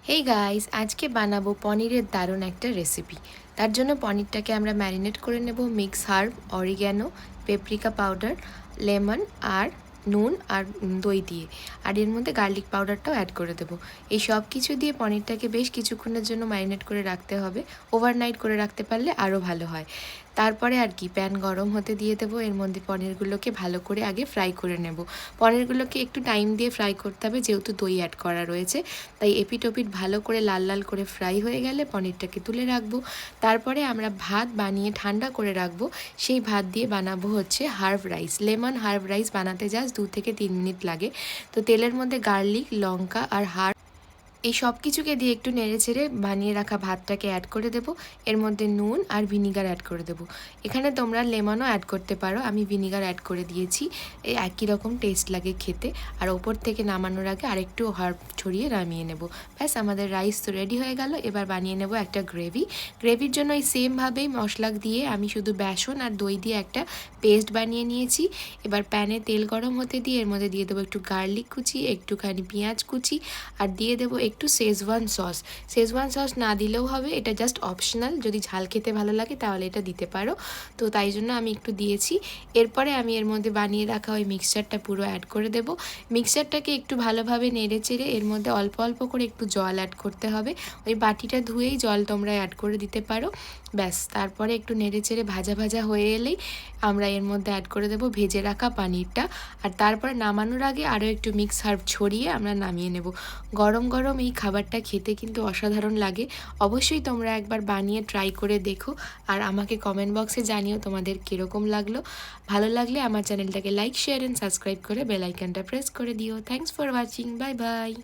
Hey guys, আজকে বানাবো পনিরের দারুণ একটা রেসিপি। তার জন্য পনিরটাকে আমরা ম্যারিনেট করে নেব mix herb, oregano, paprika powder, lemon আর নুন আর দই দিয়ে। আর এর মধ্যে গার্লিক পাউডারটাও অ্যাড করে দেবো। এই সব কিছু দিয়ে পনিরটাকে বেশ কিছুক্ষণের জন্য ম্যারিনেট করে রাখতে হবে। ওভারনাইট করে রাখতে পারলে আরও ভালো হয়। তারপরে আর কি, প্যান গরম হতে দিয়ে দেবো। এর মধ্যে পনিরগুলোকে ভালো করে আগে ফ্রাই করে নেব। পনিরগুলোকে একটু টাইম দিয়ে ফ্রাই করতে হবে, যেহেতু দই অ্যাড করা রয়েছে। তাই এপিট ওপিট ভালো করে লাল লাল করে ফ্রাই হয়ে গেলে পনিরটাকে তুলে রাখবো। তারপরে আমরা ভাত বানিয়ে ঠান্ডা করে রাখবো। সেই ভাত দিয়ে বানাবো হচ্ছে herb rice. Lemon herb rice বানাতে জাস্ট 2 থেকে 3 মিনিট লাগে। তো তেলের মধ্যে গার্লিক, লঙ্কা আর এই সব কিছুকে দিয়ে একটু নেড়েচেড়ে বানিয়ে রাখা ভাতটাকে অ্যাড করে দেবো। এর মধ্যে নুন আর ভিনিগার অ্যাড করে দেবো। এখানে তোমরা লেমনও অ্যাড করতে পারো, আমি ভিনিগার অ্যাড করে দিয়েছি। এই একই রকম টেস্ট লাগে খেতে। আর ওপর থেকে নামানোর আগে আরেকটু হার্ব ছড়িয়ে নামিয়ে নেব। ব্যাস, আমাদের রাইস তো রেডি হয়ে গেল। এবার বানিয়ে নেব একটা গ্রেভি। গ্রেভির জন্য এই সেমভাবেই মশলা দিয়ে আমি শুধু বেসন আর দই দিয়ে একটা পেস্ট বানিয়ে নিয়েছি। এবার প্যানে তেল গরম হতে দিয়ে এর মধ্যে দিয়ে দেবো একটু গার্লিক কুচি, একটুখানি পেঁয়াজ কুচি, আর দিয়ে দেবো একটু শেজওয়ান সস। শেজওয়ান সস না দিলেও হবে, এটা জাস্ট অপশনাল। যদি ঝাল খেতে ভালো লাগে তাহলে এটা দিতে পারো। তো তাই জন্য আমি একটু দিয়েছি। এরপরে আমি এর মধ্যে বানিয়ে রাখা ওই মিক্সচারটা পুরো অ্যাড করে দেবো। মিক্সচারটাকে একটু ভালোভাবে নেড়ে চেড়ে এর মধ্যে অল্প অল্প করে একটু জল অ্যাড করতে হবে। ওই বাটিটা ধুয়েই জল তোমরা অ্যাড করে দিতে পারো। ব্যাস, তারপরে একটু নেড়ে চেড়ে ভাজা ভাজা হয়ে এলেই আমরা এর মধ্যে অ্যাড করে দেবো ভেজে রাখা পানিরটা। আর তারপরে নামানোর আগে আরও একটু মিক্স হার্ব ছড়িয়ে আমরা নামিয়ে নেব। গরম গরম এই খাবারটা খেতে কিন্তু অসাধারণ লাগে। অবশ্যই তোমরা একবার বানিয়ে ট্রাই করে দেখো। আর আমাকে কমেন্ট বক্সে জানিও তোমাদের কীরকম লাগলো। ভালো লাগলে আমার চ্যানেলটাকে লাইক, শেয়ার অ্যান্ড সাবস্ক্রাইব করে বেল আইকনটা প্রেস করে দিও। Thanks for watching. Bye bye.